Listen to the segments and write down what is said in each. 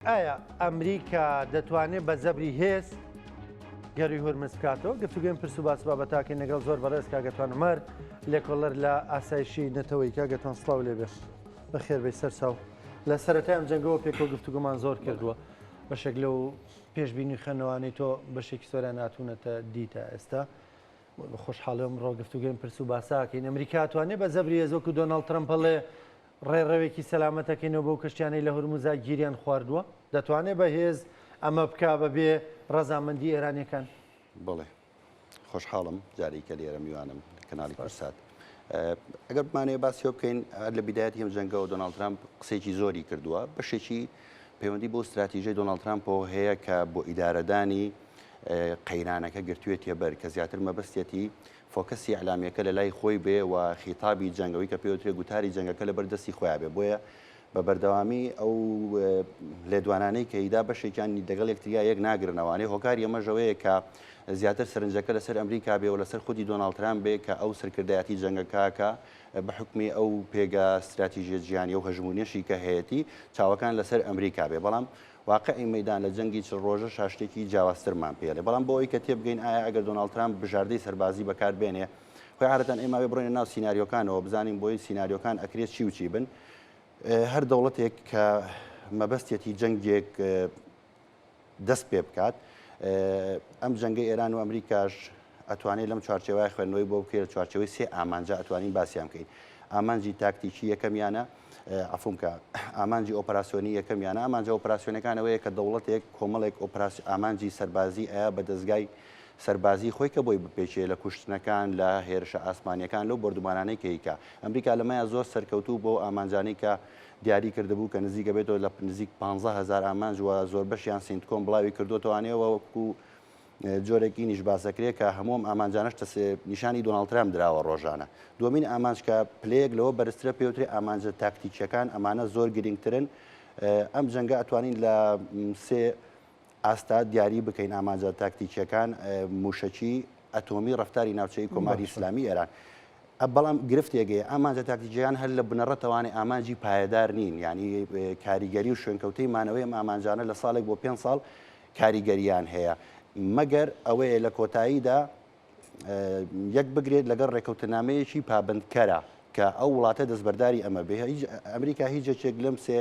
ئایا ئەمریکا دەتوانێت بە زەبری هێز گەری هورمز بکاتەوە؟ گفتوگوێن پرس و باس بابەتاکەی لەگەڵ زۆر بەڕێز کاگەتوان عومەر لێکۆڵەر لە ئاسایشی نەتەوەی کاگەتوان سڵاو لێبێ بەخێربەی سەر چاو لە سەرەتای ئەم جەنگەوە پێکەوە گفتوگومان زۆر کردووە بەشێک لەو پێشبینی خوێندنەوەی تۆ بەشێکی سۆران هاتوونەتە دیتە ئێستا خۆشحاڵم ڕۆ گفتوگوێن پرس و باساکەین ئەمریکا توانێت بە زەبری هێز وەکو دۆناڵد ترەمپەڵێ ڕێڕەوێکی سەلامەتەکەینەوە بەو کەشتیانەی لە هورموزا گیریان خواردووە دەتوانێت بە هێز ئەمە بکا بەبێ ڕەزامەندی ئێرانیەکان؟ بڵێ خۆشحاڵم جارێکە لێرە میوانم کەناڵی کورسات. ئەگەر بمانەیە باسی بکەین لە بیدایەتی ئەم جەنگەوە دۆناڵد ترامپ قسێکی زۆری کردووە بەشێکی پەیوەندی بۆ استراتیژیای دۆناڵد ترامپەوە هەیە کە بۆ ئیدارەدانی قەیرانەکە گرتوێتە بەر کە زیاتر مەبەستێتی فۆکەسی ئەعلامیەکە لە لای خۆی بێ و خیتابی جەنگەوەی کە پێوترێ گوتاری جەنگەکە لە بەردەستی خۆیان بێ بۆیە بە بەردەوامی ئەو لێدوانانەی کە ئیدا بەشێکیانی دەگەڵ یەکتریا یەک ناگرنەوەوانەی هۆکاری ئەمەژەوەیە کە زیاتر سەرنجەکە لەسەر ئەمریکا بێ و لەسەر خودی دۆناڵد ترامپ بێ کە ئەو سەرکردایەتی جەنگەکەکە بە حکمی ئەو پێگە استراتیژیە جیهانی و هەژمونیەشی کە هەیەی چاوەکان لەسەر ئەمریکا بێ بەڵام واقعی مەدان لە جەنگی چ ڕۆژە شاشتێکی جیاوازترمان پێڵێ بەڵام بۆ ئەوی کە تێبگەین ئایا ئەگەر دۆناڵد ترامپ بژاردەی سەربازی بەکاربێنێ خۆی عادەتەن ئێمە بڕۆینە ناو سیناریۆکانەوە بزانین بۆی سیناریۆکان ئەکرێت چی و چی بن هەر دەوڵەتێک کە مەبەستێتی جەنگێک دەست پێ بکات ئەم جەنگەی ئێران و ئەمریکاش ئەتوانێت لەم چوارچێوای خوێندنەوەی بۆ بکرێت چوارچەوەی سێ ئامانجا ئەتوانین باسییان بکەین ئامانجی تاکتیکی یەکەمیانە ئەفونکە ئامانجی ئۆپراسسیۆنی یەکەمیانە ئامانجا ئۆپراسسیۆنەکانەوەیە کە دەوڵەتێک کۆمەڵێک ئامانجی سەربازی ئەیە بە دەستگای سەربازی خۆی کە بۆی بپێچێ لە کوشتنەکان لە هێرشە ئاسمانیەکان لەو بردومانانەی کەیکە ئەمریکا لەمایە زۆر سەرکەوتوو بۆ ئامانجانەی کە دیاری کردبوو کە نزیکە بێتەوە لە نزیک 15,000 ئامانج وە زۆر بەشیان سینتکۆم بڵاوی کردوتوانێەوە وەکو جۆرێکی نیش باسەکرێت کە هەموم ئامانجانش نیشانی دۆناڵد ترامپ دراوە ڕۆژانە دومین ئامانج کە پلەیەک لەوە بەرزترە پێوتری ئامانجە تاکتیکیەکان ئەمانە زۆر گرنگترن ئەم جەنگە ئەتوانین لە سێ ئاستا دیاری بکەین ئامانجە تاکتیکیەکان موشەکی ئەتۆمی ڕفتاری ناوچەی کۆماری ئیسلامی ئێران بەڵام گرفتێگەیە ئامانجە تاکتیکیان هەر لە بنەڕەتەوانێ ئامانجی پایەدار نین ینی کاریگەری و شوێنکەوتەی مانەوەی ئەم ئامانجانە لە ساڵێک بۆ 5 ساڵ کاریگەریان هەیە مەگەر ئەوەیە لە کۆتاییدا یەک بگرێت لەگەڵ ڕێکەوتنامەیەکی پابندکەرە کە ئەو وڵاتە دەستبەرداری ئەمە بێ ئەمریکا هیچ جێک لەم سێ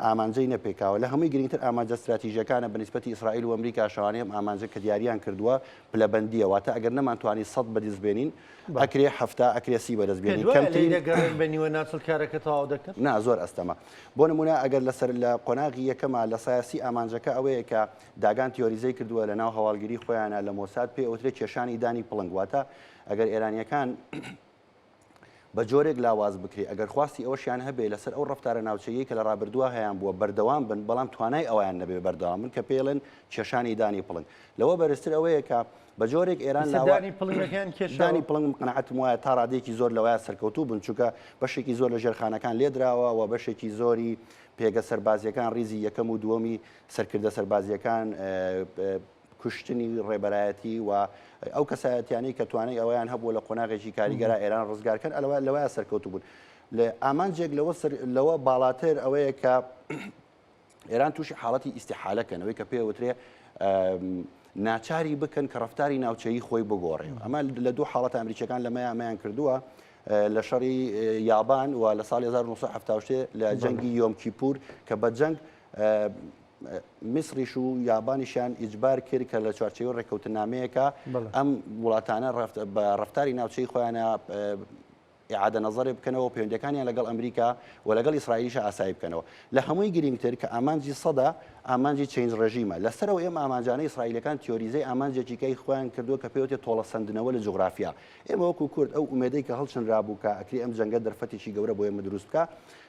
ئامانجەی نەپێکاوە لە هەمووی گرنگتر ئامانجە استراتیژیەکانە بەنسبەتی ئیسرائیل و ئەمریکا شەوانەیەم ئامانجە کە دیاریان کردووە پلەبەندیە واتە ئەگەر نەمانتوانی 100 بەدەستبێنین ئەکرێ هەفتا ئەکرێ 30 بەدەستبێنین کەمترین بەنیوە ناچڵ کارەکە تەواو دەکەن نا زۆر ئەستەمە بۆ نمونە ئەگەر لەسەر لە قۆناغی یەکەمە لە سایاسی ئامانجەکە ئەوەیە کە داگان تیۆریزەی کردووە لە ناو هەواڵگیری خۆیانە لە مۆساد پێ ئەوترێت کێشانی دانی پڵنگ واتە ئەگەر ئێرانیەکان بە جۆرێک لاواز بکرێت ئەگەر خواستی ئەوەشیان هەبێ لەسەر ئەو ڕفتارە ناوچەیە کە لە ڕابردووە هەیان بووە بەردەوام بن بەڵام توانای ئەویان نەبێ بەردەوام من کە پێڵێن کێشانی دانی پڵنگ لەوە بەرزتر ئەوەیە کە بە جۆرێک ئێران دانی پڵنگەکان کێشانی پڵنگ قەنەعەتم وایە تا ڕادێکی زۆر لەوایە سەرکەوتوو بن چونکە بەشێکی زۆر لە ژێرخانەکان لێدراوە و بەشێکی زۆری پێگە سەربازیەکان ریزی یەکەم و دووەمی سەرکردە سەربازیەکان کوشتنی ڕێبەرایەتی و ئەو کەسایەتیانی کە توانای ئەویان هەبوو لە قۆناغێکی کاریگەرە ئێران ڕزگارکەن لەوایە سەرکەوتو بوون لە ئامانجێک لەوە باڵاتر ئەوەیە کە ئێران تووشی حاڵەتی ئیستیحالەکەنەوەی کە پێوترێ ناچاری بکەن کە ڕفتاری ناوچەیی خۆی بگۆڕێ ئەمە لە دوو حاڵەت ئەمریکەکان لەمەیان کردووە لە شەڕی یابان و لە ساڵی 1970 لە جەنگی یۆم کیپور کە بە جەنگ میسریش و یابانیشان ئیجبار کرد کە لە چوارچێوە ڕێکەوتنامەیەکە ئەم وڵاتانە بە ڕفتاری ناوچەی خۆیانە ئیعادە نەزەرێ بکەنەوە پەیوەندیەکانیان لەگەڵ ئەمریکا و لەگەڵ ئیسرائیلیش ئاسایی بکەنەوە لە هەمووی گرنگتر کە ئامانجی سەدا ئامانجی چێنج ڕژیمە لەسەرەوە ئێمە ئامانجانەی ئیسرائیلەکان تیۆریزەی ئامانجێکیکەی خۆیان کردووە کە پێوتێت تۆڵە سندنەوە لە جوغرافیا ئێمە وەکو کورد ئەو ئومێدەی کە هەڵچنرابوو کە ئەکری ئەم جەنگە دەرفەتێکی گەورە بۆ ئێمە دروست بکە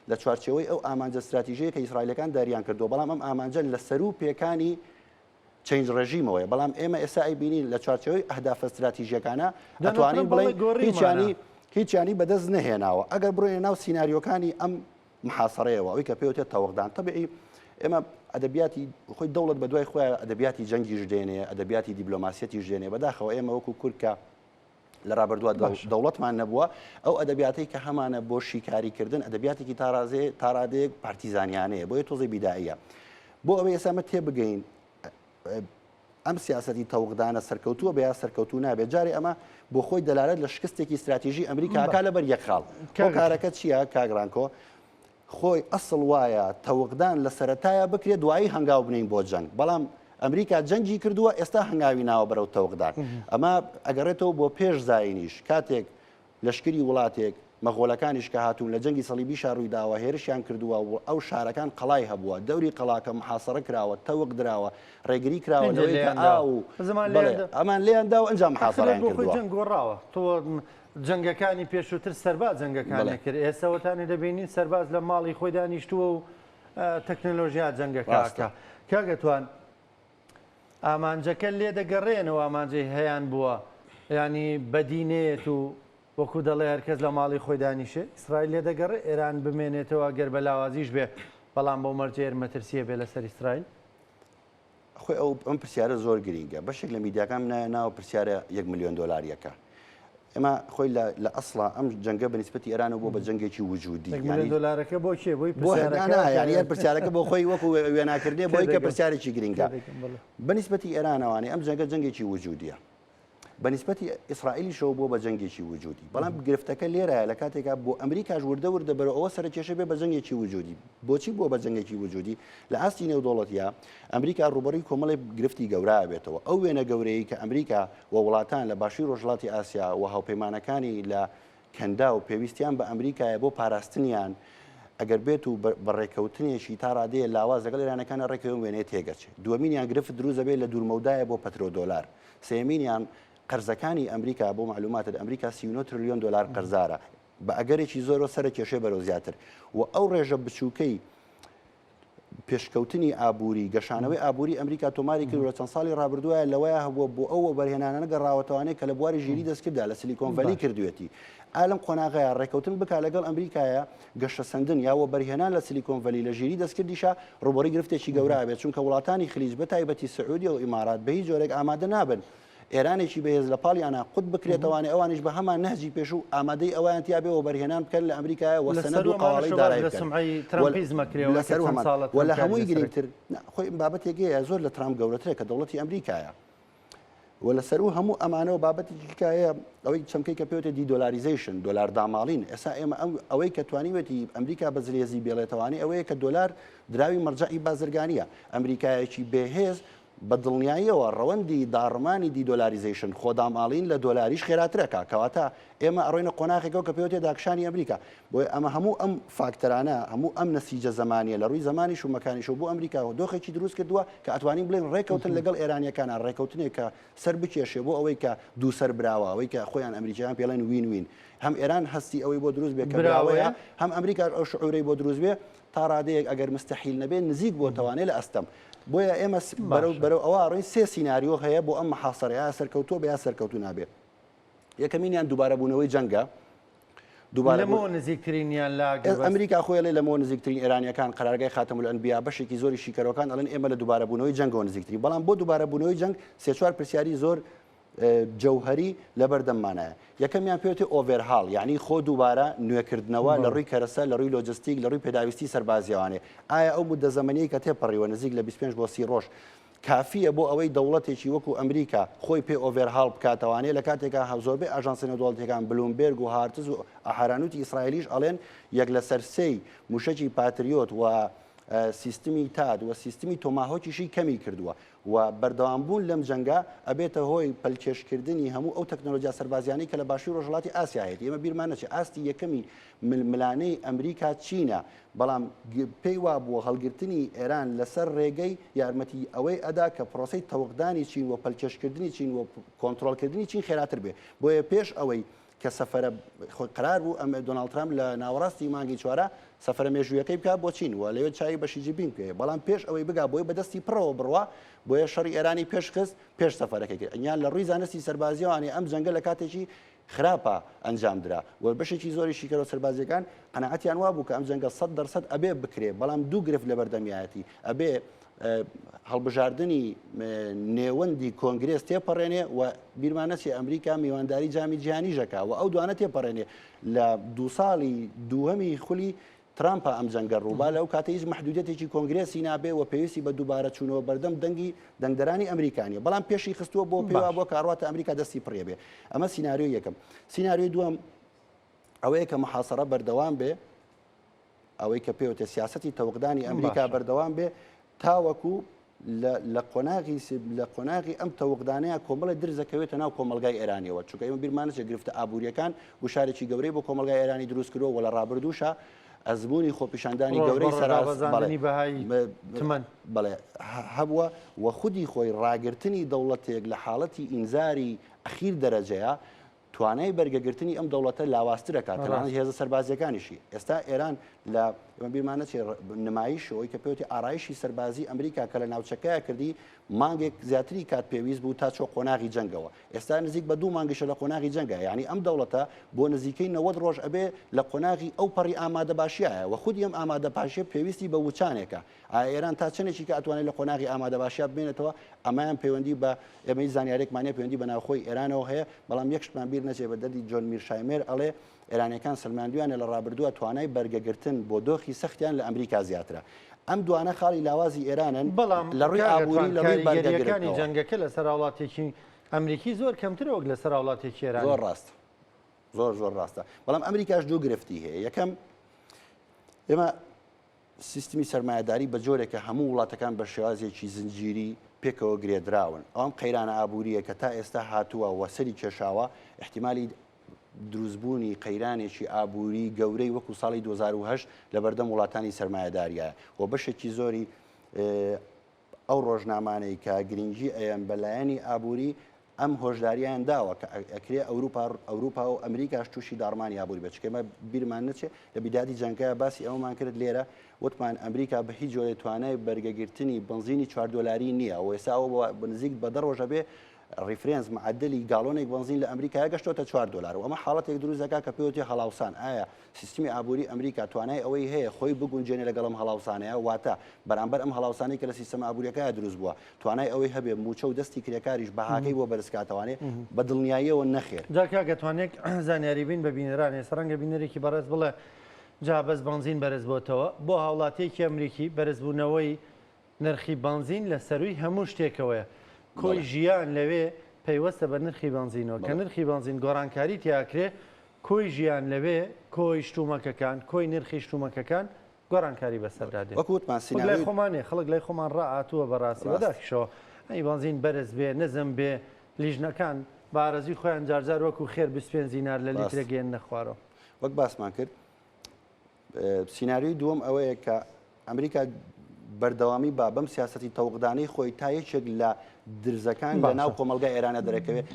لە چوارچێوەی ئەو ئامانجە استراتیژیە کە ئیسرائیلەکان داریان کردووە بەڵام ئەم ئامانجە لە سەر و پێکانی چێنج ڕژیمەوەی بەڵام ئێمە ئێستا ئەیبینین لە چوارچێوەی ئەهداف استراتیژیەکانە ئەتوانین بڵێن هیچیانی بەدەست نەهێناوە ئەگەر بڕۆینە ناو سیناریۆکانی ئەم محاسەڕەیەوە ئەوەی کە پێوتێت تەوەقدان تەبعی ئێمە ئەدەبیاتی خۆی دەوڵەت بە دوای خۆیان ئەدەبیاتی جەنگیش دێنێ ئەدەبیاتی دیبلۆماسیەتیش دێنێ بەداخەوە ئێمە وەکو کورکە لە ڕابردووە دەوڵەتمان نەبووە ئەو ئەدەبیاتی کە هەمانە بۆ شیکاریکردن ئەدەبیاتێکی تا ڕادەیەک پارتیزانیانەیە بۆیە تۆزی بیداییە بۆ ئەوەی ئێسامە تێبگەین ئەم سیاسەتی تەوقدانە سەرکەوتووە بە یا سەرکەوتو نابێت جارێ ئەمە بۆ خۆی دەلالێت لە شکستێکی استراتیژی ئەمریکاکە لەبەر یەک خاڵ کارەکە چییە کاگرانکۆ خۆی ئەسڵ وایە تەوقدان لە سەرەتایە بکرێت دوایی هەنگاو بنین بۆ جەنگ بەڵام ئەمریکا جەنگی کردووە ئێستا هەنگاوی ناوە بەرەو تەوقدان ئەمە ئەگەڕێتەوە بۆ پێش زاینیش کاتێک لەشکری وڵاتێک مەغۆلەکانیش کە هاتوون لە جەنگی سەلیبیشا ڕوویداوە هێرشیان کردووە و ئەو شارەکان قەڵای هەبووە دەوری قەڵاکە محاسەڕە کراوە تەوق دراوە ڕێگری کراوە ئەمان لێیاندا و ئەنجام محاسەڕیان کردووە جەنگ گۆڕاوە تۆ جەنگەکانی پێشووتر سەرباز جەنگەکانی کرد ئێستاوەتانی دەبینین سەرباز لە ماڵی خۆی دانیشتووە و تەکنۆلۆژیا جەنگەکە کاگەتوان ئامانجەکە لێ دەگەڕێنەوە ئامانجەی هەیان بووە ینی بەدینێت و وەکو دەڵێ هەرکەس لە ماڵی خۆی دانیشێ ئیسرائیل لێ دەگەڕێ ئێران بمێنێتەوە گەر بەلاوازیش بێ بەڵام بۆ مەرجێر مەترسیە بێ لەسەر ئیسرائیل خۆی ئەم پرسیارە زۆر گرینگە بەشێک لە میدیاکان ناوە پرسیارە 1 ملیۆن دۆلاریەکە ئێمە خۆی لە ئەسڵا ئەم جەنگە بەنسبەتی ئێرانەوە بۆ بە جەنگێکی وجودی دۆلارەکە بۆ چێ بۆی یان پرسیارەکە بۆ خۆی وەکو وێناکردێ بۆی کە پرسیارێکی گرینگە بەنسبەتی ئێرانەوەی ئەم جەنگە جەنگێکی وجودیە بەنسبەتی ئیسرائیلیشەوە بۆ بە جەنگێکی وجودی بەڵام گرفتەکە لێرەیە لە کاتێکا بۆ ئەمریکاش وردە بەرەوە ئەوە سەرکێشە بێ بە جەنگێکی وجودی بۆچی بۆ بە جەنگێکی وجودی لە ئاستی نێودوڵەتیە ئەمریکا ڕوبەڕووی کۆمەڵی گرفتی گەورە بێتەوە ئەو وێنە گەورەی کە ئەمریکا و وڵاتان لە باشووری ڕۆژهەڵاتی ئاسیا و هاوپەیمانەکانی لە کەندا و پێویستیان بە ئەمریکایە بۆ پاراستنیان ئەگەر بێت و بەڕێکەوتنیشی تا ڕادەیە لاواز لەگەڵ ئێرانەکانە ڕێکەوە وێنێ تێگەچێت دووەمینیان گرفت دروست دەبێت لە دوورمەودایە بۆ پەترۆ دۆلار سێمینیان قەرزەکانی ئەمریکا بۆ معلوماتت ئەمریکا 39 تریلیۆن دلار قەرزارە بە ئەگەرێکی زۆرەوە سەر کێشێ بەرەو زیاتر و ئەو ڕێژە بچووکەی پێشکەوتنی ئابووری گەشانەوەی ئابووری ئەمریکا تۆماری کرد لە چەند ساڵی ڕابردووە لەوەیە هەبووە بۆ ئەوە بەرهێنانە گەڕاوەتەوانەیە کە لە بواری ژیری دەستکردا لە سیلیکۆن ڤەلی کردوێتی ئالم قۆناغەیە ڕێکەوتن بکە لەگەڵ ئەمریکایە گەشە سندن یاوە بەرهێنان لە سیلیکۆن ڤەلی لە ژیری دەستکردیشە ڕوبەڕی گرفتێکی گەورە بێت چونکە وڵاتانی خلیج بە تایبەتی سعودی و ئیمارات بە هیچ جۆرێک ئامادە نابن ئێرانێکی بەهێز لە پاڵیانە قوت بکرێتەوەوانێ ئەوانش بە هەمان نەهجی پێش و ئامادەی ئەویان تیابێەوە بەرهێنان بکەن لە ئەمریکایە وەسەنەد و قاڵی دارای وە لە هەمووی گرنگتر خۆی بابەتێکەیە زۆر لە ترامپ گەورەترە کە دەوڵەتی ئەمریکایە و لەسەر و هەموو ئەمانەوە بابەتێکیکایە ئەوەی چەمکەی کە پێوتە دیدۆلاریزیشن دۆلار داماڵین ئێستا ئێمە ئەوەی کە توانیوێتی ئەمریکا بەزرێزی بێڵێتەوانی ئەوەیە کە دۆلار دراوی مەرجعی بازرگانیە ئەمریکایەکی بێهێز بە دڵنیاییەوە ڕەوەندی داڕمانی دیدۆلاریزیشن خۆداماڵین لە دۆلاریش خێراترەکە کەواتە ئێمە ئەڕۆینە قۆناغێکەوە کە پێوتێ داکشانی ئەمریکا بۆی ئەمە هەموو ئەم فاکتەرانە هەموو ئەم نەسیجە زمانیە لە ڕووی زمانیش و مەکانیش و بۆ ئەمریکا و دۆخێکی دروست کردووە کە ئەتوانین بڵێن ڕێکەوتن لەگەڵ ئێرانیەکانە ڕێکەوتنێک کە سەر بکێشێ بۆ ئەوەی کە دوو سەر براوە ئەوەی کە خۆیان ئەمریکایان پێڵێن وین وین هەم ئێران هەستی ئەوەی بۆ دروست بێ کە براوەیە هەم ئەمریکا ئەو شعورەی بۆ دروست بێ تا ڕادەیەک ئەگەر مستەحیل نەبێت نزیک بۆ توانێت لە ئەستەم بۆیە ئێمە بەرەو ئەوە ڕۆین سێ سیناریۆ هەیە بۆ ئەم محاسەرەیە سەرکەوتووە بە یا سەرکەوتو نابێت یەکەمینیان دووبارەبوونەوەی جەنگە لەمەوە نزیکترینیان لا ئەمریکا خۆی لەمەوە نزیکترین ئێرانیەکان قەرارگای خاتەم الئەنبیا بەشێکی زۆری شیکەرەکان ئەڵێن ئێمە لە دووبارەبوونەوەی جەنگەوە نزیکترین بەڵام بۆ دووبارەبوونەوەی جەنگ سێ چوار پرسیاری زۆر جەوهەری لەبەردەممانایە یەکەمیان پێوتێ ئۆڤێرهاڵ یعنی خۆ دووبارە نوێکردنەوە لە ڕووی کەرەسە لە ڕووی لۆجستیک لە ڕووی پێداویستی سەربازیەوانێ ئایا ئەو مدە زەمەنیی کە تێپەڕیوە نزیک لە 25 بۆ 30 ڕۆژ کافیە بۆ ئەوەی دەوڵەتێکی وەکو ئەمریکا خۆی پێ ئۆڤێرهاڵ بکاتەوانێ لە کاتێکا زۆربەی ئاژانسە نێودوڵەتیەکان بلومبێرگ و هارتز و ئاهارانوتی ئیسرائیلیش ئەڵێن یەک لە سەرسەی موشەکی پاتریۆت و سیستمی تاد و سیستمی تۆماهۆکیشی کەمی کردووە و بەردەوامبوون لەم جەنگە ئەبێتە هۆی پەلکێشکردنی هەموو ئەو تەکنۆلۆژیا سەربازیانەی کە لە باشووری ڕۆژهەڵاتی ئاسیایەتی ئێمە بیرمان نەچێت ئاستی یەکەمی ململانەی ئەمریکا چینە بەڵام پێی وا بووە هەڵگرتنی ئێران لەسەر ڕێگەی یارمەتی ئەوەی ئەدا کە پرۆسەی تەوقدانی چین و پەلکێشکردنی چین و کۆنتترۆلکردنی چین خێراتر بێ بۆیە پێش ئەوەی کە سەفەرە قرار بوو ئەمە دۆناڵد ترامپ لە ناوەڕاستی مانگی چوارە سەفەرە مێژوویەکەی بکات بۆ چین و لەوێت چاوی بەشی جیبین بکەوێت بەڵام پێش ئەوەی بگا بۆی بەدەستی پڕەوە بڕوا بۆیە شەڕی ئێرانی پێش خست پێش سەفەرەکەی کرد ئەنیان لە ڕووی زانستی سەربازیەوانی ئەم جەنگە لە کاتێکی خراپە ئەنجام درا و بەشێکی زۆری شیکەرە سەربازیەکان قەناعەتیان وا بوو کە ئەم جەنگە 100% ئەبێ بکرێ بەڵام دوو گرفت لە بەردەمیایەتی ئەبێ هەڵبژاردننی نێوەندی کۆنگرێس تێپەڕێنێ و بیرمانەسی ئەمریکا میوانداری جامی جیهانی ژەکا و ئەو دوانە تێپەڕێنێ لە 2 ساڵی دووهەمی خولی ترامپە ئەم جەنگە ڕووبا لەو کاتە هیچ محدودەتێکی کۆنگرێسی نابێ و پێویستی بە دووبارە چوونەوە بەردەم دەنگی دەنگدەرانی ئەمریکانیە بەڵام پێشی خستووە بۆ پێوا بۆ کاڕاتە ئەمریکا دەستی پڕێ بێ ئەمە سیناریۆ یەکەم سیناریۆی دووەم ئەوەیە کە محاسەرە بەردەوام بێ ئەوەی کە پێوتە سیاسەتی تەوقدانی ئەمریکا بەردەوام بێ تاوەکو لە قۆناغی ئەم تەوقدانەیە کۆمەڵە درزەکەوێتە ناو کۆمەلگای ئێرانیەوە چونکە ئێمە بیرمانەچێ گرفتە ئابوووریەکان وشارێکی گەورەی بۆ کۆمەلگای ئێرانی دروست کردەوە وە لە ڕابردووشە ئەزمموی خۆپیشاندانی گەورەی سەربازانی بەهای تمەن بەڵێ هەبووە و خودی خۆی ڕاگررتنی دەوڵەتێک لە حاڵەتی ئینزاری ئەخیر دەرەجەیە توانای بەرگەگرتنی ئەم دەوڵەتە لاوااسترەکات تەنانەت هێزە سەربازیەکانیشی ئێستا ئێران لە بیرمانەچێ نمایشەوەی کە پێوتی ئارایشی سەربازی ئەمریکا کە لە ناوچەکەیە کردی مانگێک زیاتری کات پێویست بوو تا چۆ قۆناغی جەنگەوە ئێستا نزیک بە 2 مانگیشە لە قۆناغی جەنگە یعنی ئەم دەوڵەتە بۆ نزیکەی 90 ڕۆژ ئەبێ لە قۆناغی ئەو پەڕی ئامادە باشیایە و خودی ئەم ئامادە پاشێ پێویستی بە وچانێکە ئێران تا چنێکی کە ئەتوانێت لە قۆناغی ئامادە باشیا بمێنێتەوە ئەمایان پەیوەندی بە ئێمەی زانیارێکمانە پەیوەندی بە ناوخۆی ئێرانەوە هەیە بەڵام یەکشتمان بیر نەچێ بە دەردی جۆن میرشایمێر ئەڵێ ئێرانەکان سلماندویانە لە ڕابردووە توانای بەرگەگرتن بۆ دۆخی سەختیان لە ئەمریکا زیاترە ئەم دوانە خاڵی لاوازی ئێرانن بەڵام لە ڕووی ئابووری لە ڕووی بەرگەگرتنی جەنگەکە لە سەر وڵاتێکی ئەمریکی زۆر کەمتر وەک لە سەر وڵاتێکی ئێران زۆر ڕاستە زۆر ڕاستە بەڵام ئەمریکاش دوو گرفتی هەیە یەکەم ئێمە سیستمی سەرمایه‌داری بە جۆرێکە هەموو وڵاتەکان بە شێوازێکی زنجیری پێکەوە گرێدراون ئەوم قەیرانە ئابووریە کە تا ئێستا هاتووە وەسەری کێشاوە احتیمالی دروستبوونی قەیرانێکی ئابووری گەورەی وەکو ساڵی 2010 لە بەردەم وڵاتانی سەرمایه‌داریە و بەشێکی زۆری ئەو ڕۆژنامانەی کە گرنگی ئەیان بەلایەنی ئابووری ئەم هۆشداریان داوە کە ئەکرێ ئەوروپا و ئەمریکاش تووشی داڕمانی ئابووری بچکەمە بیرمان نەچێت لە بیدادی جەنگەیە باسی ئەومان کرد لێرە وتمان ئەمریکا بە هیچ جۆرە توانای بەرگەگرتنی بنزینی 4 دلاری نییە و ئێستا ئەوە بنزیک بە 10 ڕۆژە بێ ریفرنس معدلی گاڵۆنێک بنزین لە ئەمریکا گەشتۆتە 4 دلار و ئەمە حاڵەتێک دروستەکە کە پێوتێ هەڵاوسان ئایا سیستمی ئابووری ئەمریکا توانای ئەوەی هەیە خۆی بگونجێنێ لەگەڵم هەڵاوسانەیە واتە بەرامبەر ئەم هەڵاوسانەی کە لە سیستەمە ئابووریەکە دروست بووە توانای ئەوەی هەبێ موچە و دەستی کرێکاریش بەهاکەی بۆ بەرزکاتەوانێ بە دڵنیاییەوە نەخێر جاکە گەتوانێک زانیاری بین بە بینەرانی سەرەنگە بینەرێکی بەڕێز بڵێ جا بەس بنزین بەرز بۆتەوە بۆ هاوڵاتێکی ئەمریکی بەرزبوونەوەی نرخی بنزین لە سەروی هەموو شتێکەوەیە کۆی ژیان لەوێ پەیوەستە بە نرخی بنزینەوە کە نرخی بنزین گۆڕانکاری تیاکرێ کۆی ژیان لەوێ کۆی شتومەکەکان کۆی نرخی شتومەکەکان گۆڕانکاری بەسەردادێ وەکوتمان لای خۆمانێ خەڵک لای خۆمان ڕائاتووە بەڕاستی بەداخیشەوە ئەی بنزین بەرز بێ نەزم بێ لیژنەکان بارەزی خۆیان جارجار وەکو خێر 25 دینار لە لیترە گەێن نەخوارەوە وەک باسمان کرد سیناریۆی دووەم ئەوەیە کە ئەمریکا بەردەوامی با بەم سیاسەتی تەوقدانەی خۆی تا یەکێک لە درزەکان لە ناو کۆمەلگای ئێرانە دەرەکەوێت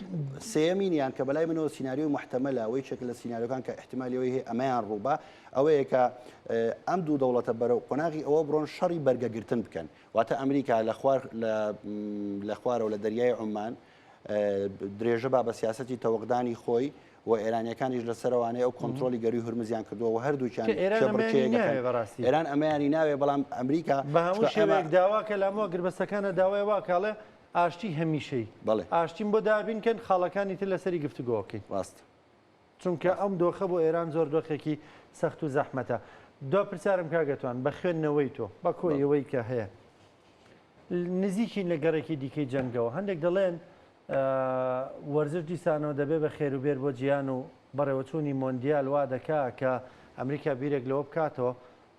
سێمینیان کە بەلای منەوە سیناریۆی محتەمەلە ئەوەی چێک لە سیناریۆکان کە احتیمالیەوەی هەیە ئەمەیان ڕووبا ئەوەیە کە ئەم دوو دەوڵەتە بەرەو قۆناغی ئەوە بڕۆن شەڕی بەرگەگرتن بکەن واتە ئەمریکا لە خوارە و لە دەریای عومان درێژە با بە سیاسەتی تەوقدانی خۆی و ئێرانیەکانیش لەسەرەوانەیە ئەو کۆنتترۆلی گەری هورمزیان کردووە و هەردووچیان ئێران ئەمەیانی ناوێ بەڵام ئەمریکا بە هەموو شێوەیەک داواکە لە هەموو گربەسەکانە داوای واکاڵێ ئاشتی هەمیشەی ئاشتیم بۆ دابینکەن خاڵەکانی تر لەسەری گفتوگۆکەین ڕاست چونکە ئەم دۆخە بۆ ئێران زۆر دۆخێکی سەخت و زەحمەتە دو پرسیارم کاگەتوان بە خوێندنەوەی تۆ بە کۆیەوەی کە هەیە نزیکین لە گەڕێکی دیکەی جەنگەوە هەندێک دەڵێن وەرزش دیسانەوە دەبێت بە خێروبێر بۆ گیان و بەڕێوەچوونی مۆندیال وا دەکا کە ئەمریکا بیرێک لەوە بکاتەوە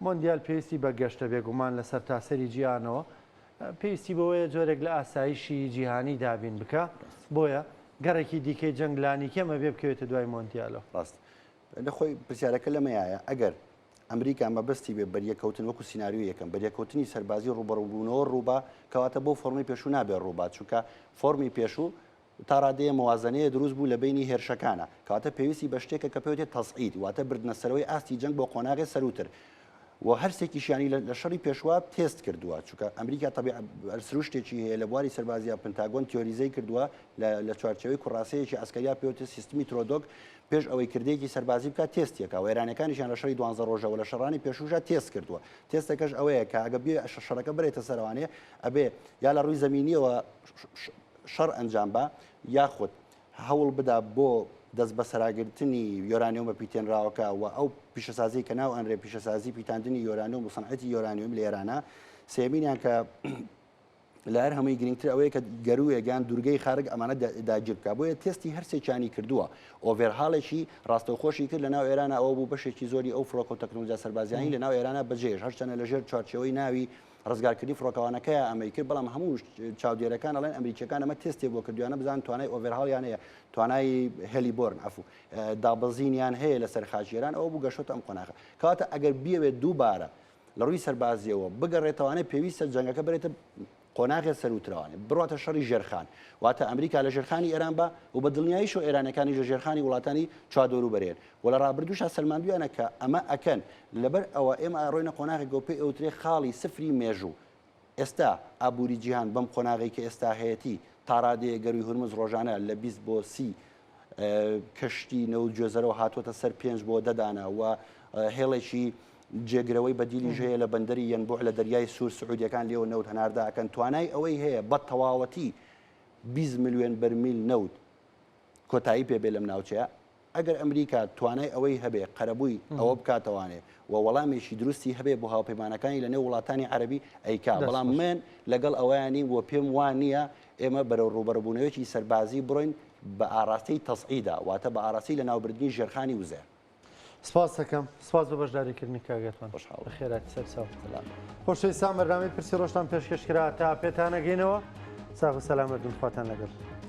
مۆندیال پێویستی بە گەشتە بێگومان لە سەرتاسەری جیهانەوە پێویستی بەوەیە جۆرێک لە ئاسایشی جیهانی دابین بکە بۆیە گەڕێکی دیکەی جەنگلانی کێمە بێ بکەوێتە دوای مۆندیالەوە ڕاست لە خۆی پرسیارەکە لەمەیە ئەگەر ئەمریکا مەبەستی بێ بەریەکەوتن وەکو سیناریو یەکەم بەریەکەوتنی سەربازی ڕوبەڕووبوونەوە ڕووبا کەواتە بۆ فۆرمی پێشوو نابێت ڕووبات چونکە فۆرمی پێشوو تا ڕادەیە موازنەیە دروست بوو لە بینی هێرشەکانە کەواتە پێویستی بە شتێکە کە پێوتێت تەسعید واتە بردنەسەرەوەی ئاستی جەنگ بۆ قۆناغی سەروتر و هەرسێکیشیانی لە شەڕی پێشوا تێست کردووە چونکە ئەمریکا سروشتێکی هەیە لە بواری سەربازیە پنتاگۆن تیۆریزەی کردووە لە چوارچەوەی کوڕاسەیەکی ئەسکەریا پێوتە سیستمی ترۆدۆک پێش ئەوەی کردێکی سەربازی بکات تێستێکە و ئێرانەکانیشیان لە شەڕی 12 ڕۆژەوە لە شەڕانی پێشوژە تێست کردووە تێستەکەش ئەوەیە کە ئەگە بێ شەڕەکە بڕێتە سەروانێ ئەبێ یا لە ڕووی زەمینیەوە شەڕ ئەنجام بە یاخود هەوڵ بدا بۆ دەست بە سەراگرتنی یۆرانیۆم بە پیتێنراوەکە و ئەو پیشەسازی کە ناو ئەنرێ پیشەسازی پیتاندنی یۆرانیۆم و سەنعەتی یۆرانیۆم لە ئێرانە سێمینیان کە لە هەر هەمووی گرنگتر ئەوەیە کە گەروێگان دوورگەی خارج ئەمانە داگیر بکە بۆیە تستی هەرسێکیانی کردووە ئۆڤێرهاڵێکی ڕاستەوخۆشی کرد لە ناو ئێرانە ئەوە بوو بەشێکی زۆری ئەو فڕۆکە و تەکنۆلۆژیا سەربازیانی لە ناو ئێرانە بەجێش هەرچەنە لەژێر چوارچێوەی ناوی ڕزگارکردنی فڕۆکەوانەکەی ئەمەی کرد بەڵام هەموو چاودێرەکان ئەڵێن ئەمریکیەکان ئەمە تستێ بۆ کردویانە بزان توانای ئۆڤێرهاڵیان هەیە توانای هێلیبۆرن ئەفو دابەزینیان هەیە لەسەر خاچێران ئەوە بوو گەشتە ئەم قۆناغە کەواتە ئەگەر بیەوێت دووبارە لە ڕووی سەربازیەوە بگەڕێتەوانەی پێویستە جەنگەکە بێتە قۆناغی سەروتراوانێ بڕاتە شەڕی ژێرخان واتە ئەمریکا لە ژێرخانی ئێران بە و بە دڵنیاییش و ئێرانەکانی ژە ژێرخانی وڵاتانی چادۆر و بەرێن و لە ڕابردووشە سەلماندویانە کە ئەمە ئەکەن لەبەر ئەوە ئێمە ڕۆینە قۆناغی گۆپی ئەوترێ خاڵی سفری مێژوو ئێستا ئابووری جیهان بەم قۆناغی کە ئێستا هەیەی تاڕادەیە گەروی هورمز ڕۆژانە لە 20 بۆ 30 کەشتی نەوتگوێزەرەوە هاتوۆتە سەر 5 بۆ دەدانە و هێڵێکی جێگرەوەی بەدیلی ژەیە لە بەندەری یەنبوع لە دەریای سوور سعودیەکان لێەوە نەوت هەناردا ئەکەن توانای ئەوەی هەیە بە تەواوەتی 20 ملیۆن بەرمیل نەوت کۆتایی پێبێ لەم ناوچەیە ئەگەر ئەمریکا توانای ئەوەی هەبێ قەرەبووی ئەوە بکاتەوانێ و وەڵامێکی دروستی هەبێ بۆ هاوپەیمانەکانی لە نێو وڵاتانی عەربی ئەیکا بەڵام من لەگەڵ ئەوەیانی وە پێم وان نییە ئێمە بەرەو ڕوبەربوونەوەیکی سەربازی بڕۆین بە ئاراستەی تەسعیدا واتە بە ئاراستی لە ناوبردنی ژێرخانی وزێر سپاس دەکەم سپاس بە بەشداریکردنی کاگەتمان بەخێراتی سەرچاو خۆشەویستان بەرنامەی پرسی ڕۆژتان پێشکەشکرا تا پێتانەگەینەوە ساغ و سەلامەت خواتان لەگەڵ